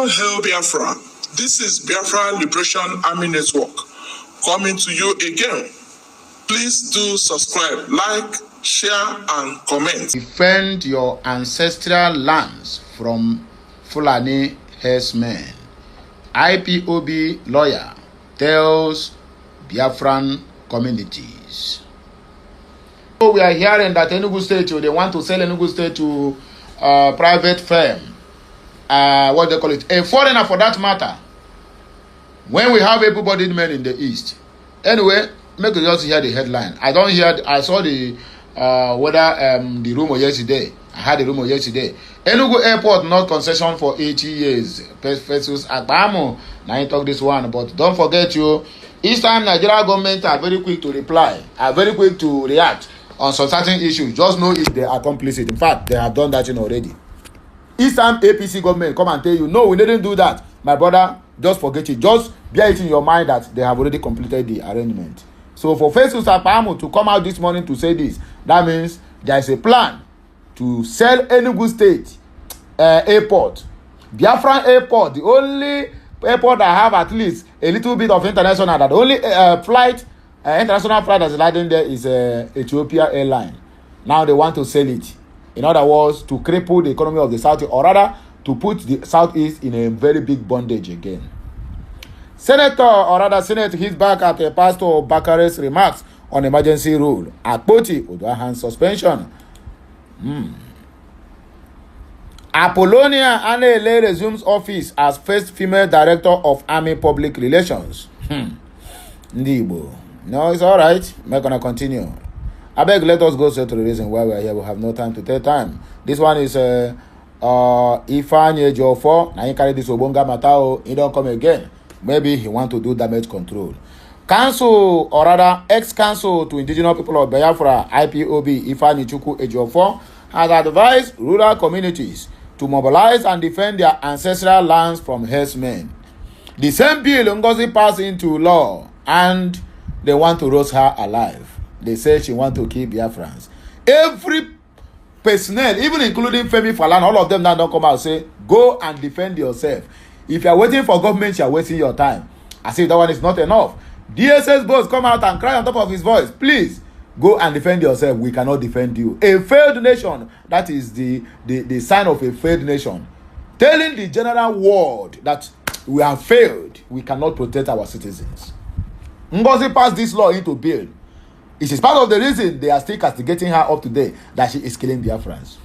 hail Biafra. This is Biafra Liberation Army Network coming to you again. Please do subscribe, like, share, and comment. Defend your ancestral lands from Fulani herdsmen. IPOB lawyer tells Biafran communities. So we are hearing that Enugu State, they want to sell Enugu State to a private firm. What they call it, a foreigner for that matter. When we have able-bodied men in the east. Anyway, make you just hear the headline. I saw the the rumor yesterday. I had the rumor yesterday. Enugu Airport not concession for 80 years. Versus Agbamo. Now you talk this one, but don't forget Eastern Nigeria government are very quick to reply, are very quick to react on some certain issues. Just know if they are complicit. In fact, they have done that already. Eastern APC government come and tell you, no, we didn't do that. My brother, just forget it. Just bear it in your mind that they have already completed the arrangement. So for Festus Akpamo to come out this morning to say this, that means there is a plan to sell Enugu State airport. Biafran airport, the only airport that have at least a little bit of international, that the only international flight that's landing there is Ethiopia airline. Now they want to sell it. In other words, to cripple the economy of the South, or rather, to put the Southeast in a very big bondage again. Senate hits back at a Pastor Bakare's remarks on emergency rule. Akpoti Oduahan suspension. Apollonia Anele resumes office as first female director of Army Public Relations. Ndibo. No, it's all right. We're going to continue. I beg, let us go straight to the reason why we are here. We have no time to take time. This one is Ifanye Jofo. Now he carry this Obonga Matao. He don't come again. Maybe he want to do damage control. Council, or rather ex-council to indigenous people of Biafra, IPOB, Ifanye Chukwu Ejiofor, has advised rural communities to mobilize and defend their ancestral lands from herdsmen. The same bill Ngozi passed into law, and they want to roast her alive. They say she want to kill Biafrans. Every personnel, even including Femi Falana, all of them now don't come out and say, go and defend yourself. If you are waiting for government, you are wasting your time. As if that one is not enough. DSS boss come out and cry on top of his voice, please, go and defend yourself. We cannot defend you. A failed nation, that is the sign of a failed nation. Telling the general world that we have failed, we cannot protect our citizens. Ngozi passed this law into bill. It is part of the reason they are still castigating her up today, that she is killing Biafrans.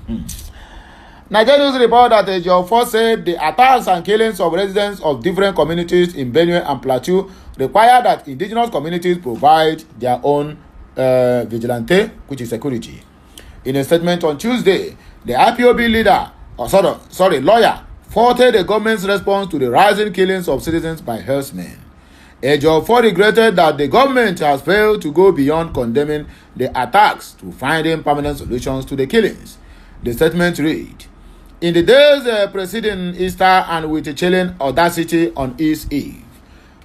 Nigerian news report that Ejiofor said the attacks and killings of residents of different communities in Benue and Plateau require that indigenous communities provide their own vigilante, which is security. In a statement on Tuesday, the IPOB lawyer faulted the government's response to the rising killings of citizens by herdsmen. Ejiofor regretted that the government has failed to go beyond condemning the attacks to finding permanent solutions to the killings. The statement read, in the days preceding Easter and with a chilling audacity on East Eve,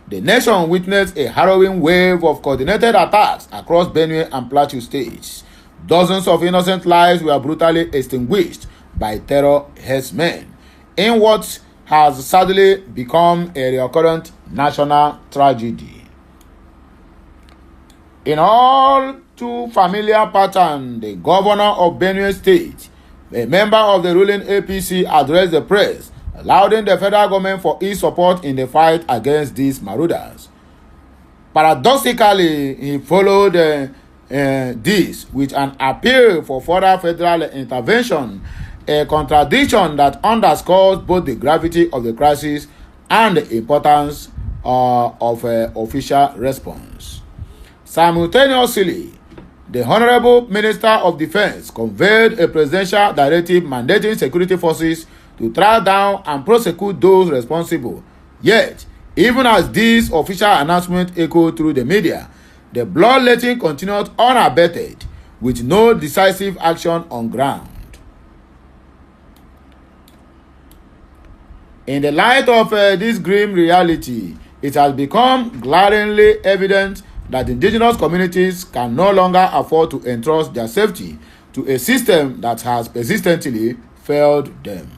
the nation witnessed a harrowing wave of coordinated attacks across Benue and Plateau states. Dozens of innocent lives were brutally extinguished by terror herdsmen in what has sadly become a recurrent national tragedy. In all too familiar pattern, the governor of Benue State, a member of the ruling APC, addressed the press, lauding the federal government for its support in the fight against these marauders. Paradoxically, he followed this with an appeal for further federal intervention, a contradiction that underscores both the gravity of the crisis and the importance of official response. Simultaneously, the Honorable Minister of Defense conveyed a presidential directive mandating security forces to track down and prosecute those responsible. Yet, even as this official announcement echoed through the media, the bloodletting continued unabated, with no decisive action on ground. In the light of this grim reality, it has become glaringly evident that indigenous communities can no longer afford to entrust their safety to a system that has persistently failed them.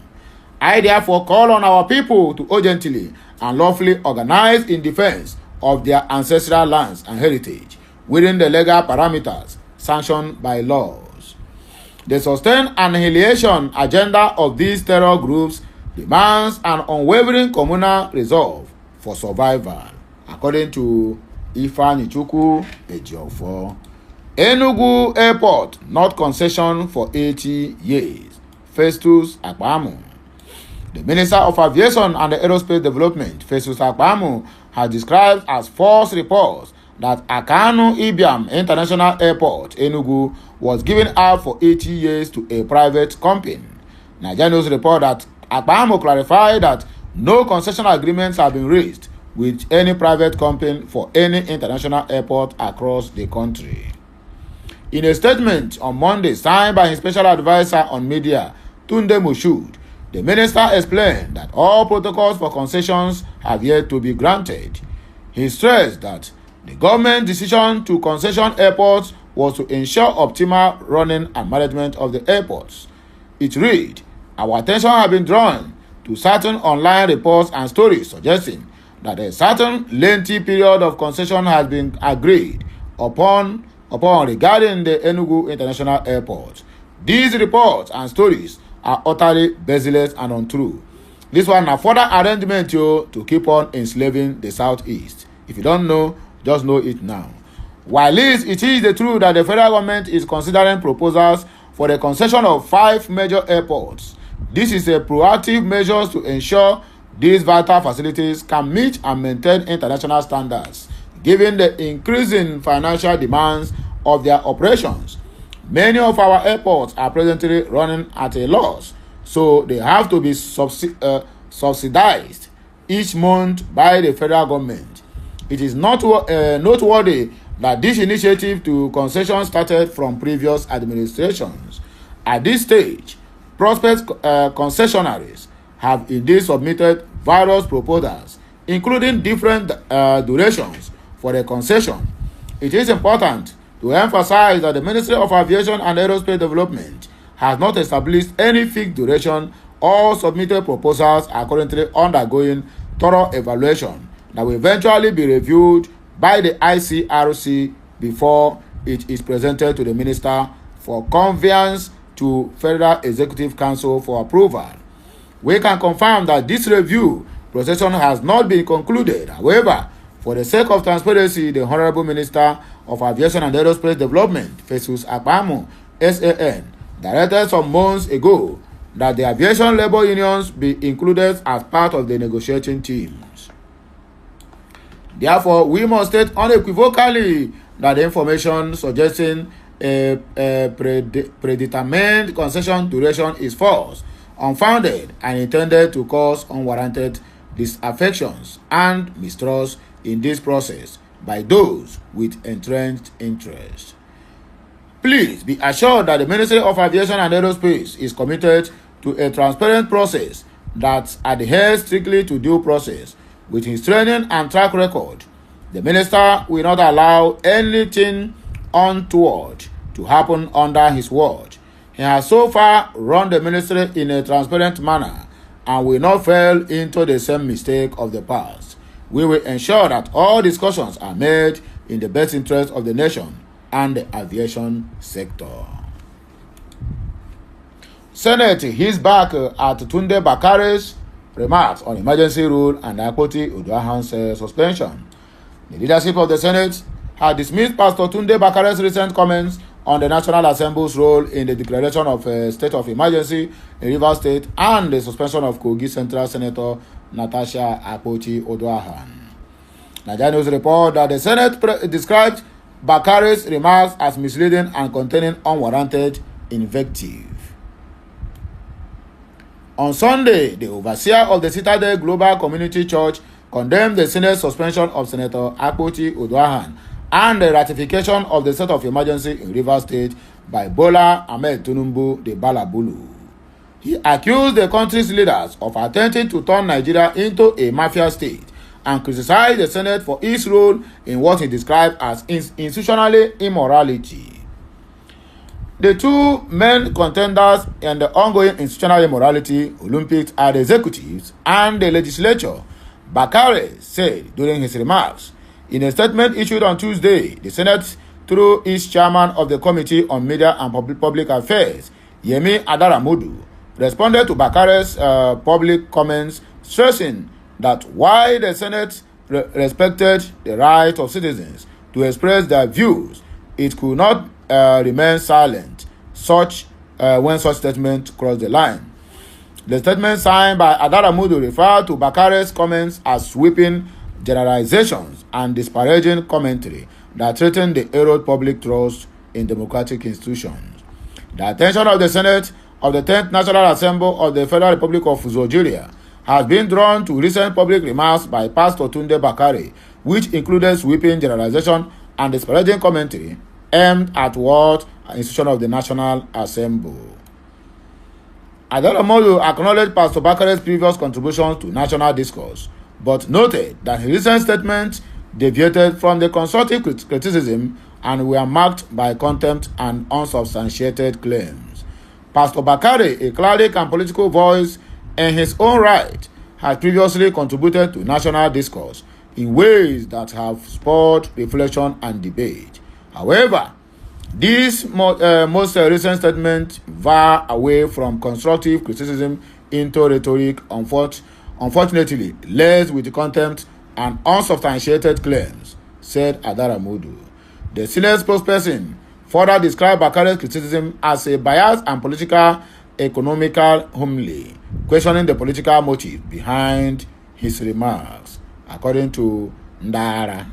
I therefore call on our people to urgently and lawfully organize in defense of their ancestral lands and heritage within the legal parameters sanctioned by laws. The sustained annihilation agenda of these terror groups demands an unwavering communal resolve for survival, according to Ifanichukwu Ejiofor. Enugu Airport not concession for 80 years. Festus Akpamu. The Minister of Aviation and Aerospace Development, Festus Akpamu, has described as false reports that Akanu Ibiam International Airport, Enugu, was given out for 80 years to a private company. Nigerian News report that Akpamu clarified that no concession agreements have been raised with any private company for any international airport across the country. In a statement on Monday signed by his special advisor on media, Tunde Moshood, the minister explained that all protocols for concessions have yet to be granted. He stressed that the government decision to concession airports was to ensure optimal running and management of the airports. It read, "Our attention has been drawn to certain online reports and stories suggesting that a certain lengthy period of concession has been agreed upon regarding the Enugu International Airport. These reports and stories are utterly baseless and untrue. This one a further arrangement to keep on enslaving the Southeast. If you don't know, just know it now. While it is the truth that the federal government is considering proposals for the concession of 5 major airports, this is a proactive measure to ensure these vital facilities can meet and maintain international standards, given the increasing financial demands of their operations. Many of our airports are presently running at a loss, so they have to be subsidized each month by the federal government. It is not noteworthy that this initiative to concession started from previous administrations. At this stage, prospective concessionaries have indeed submitted various proposals, including different durations for the concession. It is important to emphasize that the Ministry of Aviation and Aerospace Development has not established any fixed duration or submitted proposals are currently undergoing thorough evaluation that will eventually be reviewed by the ICRC before it is presented to the Minister for conveyance to Federal Executive Council for approval. We can confirm that this review process has not been concluded. However, for the sake of transparency, the Honorable Minister of Aviation and Aerospace Development, Festus Akpamu, SAN, directed some months ago that the aviation labor unions be included as part of the negotiating teams. Therefore, we must state unequivocally that the information suggesting a predetermined concession duration is false, unfounded, and intended to cause unwarranted disaffections and mistrust in this process by those with entrenched interest. Please be assured that the Ministry of Aviation and Aerospace is committed to a transparent process that adheres strictly to due process. With his training and track record, the minister will not allow anything untoward to happen under his watch. He has so far run the ministry in a transparent manner and will not fall into the same mistake of the past. We will ensure that all discussions are made in the best interest of the nation and the aviation sector. Senate hits back at Tunde Bakare's remarks on emergency rule and Akpoti Uduahan's suspension. The leadership of the Senate had dismissed Pastor Tunde Bakare's recent comments on the National Assembly's role in the declaration of a state of emergency in Rivers State and the suspension of Kogi Central Senator Natasha Akpoti Uduahan. Nigerian News report that the Senate described Bakare's remarks as misleading and containing unwarranted invective. On Sunday, the overseer of the Citadel Global Community Church condemned the Senate suspension of Senator Akpoti Uduahan and the ratification of the state of emergency in Rivers State by Bola Ahmed Tinubu the Balabulu. He accused the country's leaders of attempting to turn Nigeria into a mafia state and criticized the Senate for its role in what he described as institutional immorality. The two main contenders in the ongoing institutional immorality Olympics are the executives and the legislature, Bakare said during his remarks. In a statement issued on Tuesday, the Senate, through its chairman of the Committee on Media and Public Affairs, Yemi Adaramodu, responded to Bakare's public comments, stressing that while the Senate respected the right of citizens to express their views, it could not remain silent when such statements cross the line. The statement signed by Adaramodu referred to Bakare's comments as sweeping generalizations and disparaging commentary that threaten the erode public trust in democratic institutions. The attention of the Senate of the 10th National Assembly of the Federal Republic of Nigeria has been drawn to recent public remarks by Pastor Tunde Bakare, which included sweeping generalization and disparaging commentary aimed at what institution of the National Assembly. Adaramodu acknowledged Pastor Bakare's previous contributions to national discourse, but noted that his recent statements deviated from the constructive criticism and were marked by contempt and unsubstantiated claims. Pastor Bakare, a cleric and political voice in his own right, has previously contributed to national discourse in ways that have spurred reflection and debate. However, this most recent statement veer away from constructive criticism into rhetoric, unfortunately laced with contempt and unsubstantiated claims, said Adaramodu. The Senate spokesperson further described Bakare's criticism as a biased and political, economical homily, questioning the political motive behind his remarks, according to Ndara.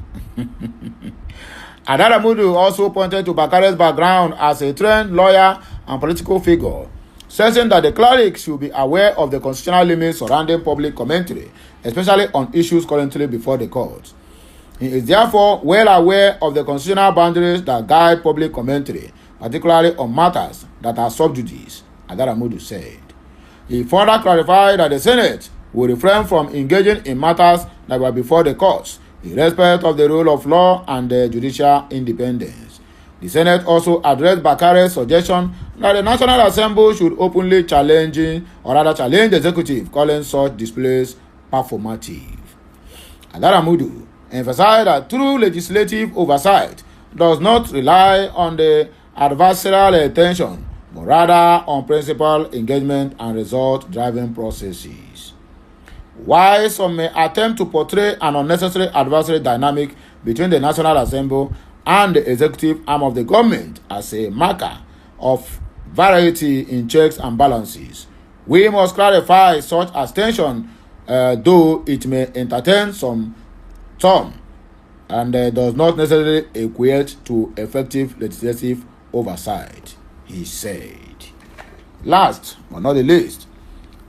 Adaramodu also pointed to Bakare's background as a trained lawyer and political figure, stressing that the clerics should be aware of the constitutional limits surrounding public commentary, especially on issues currently before the courts. He is therefore well aware of the constitutional boundaries that guide public commentary, particularly on matters that are sub judice, Adaramodu said. He further clarified that the Senate will refrain from engaging in matters that were before the courts, in respect of the rule of law and judicial independence. The Senate also addressed Bakare's suggestion that the National Assembly should openly challenge the executive, calling such displays performative. Adaramodu emphasized that true legislative oversight does not rely on the adversarial tension, but rather on principled engagement and result-driven processes. While some may attempt to portray an unnecessary adversary dynamic between the National Assembly and the executive arm of the government as a marker of variety in checks and balances, we must clarify such as tension, though it may entertain some and does not necessarily equate to effective legislative oversight, he said. Last but not the least,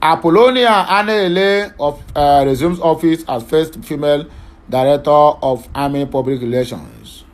Apollonia Anele resumes office as first female director of Army Public Relations.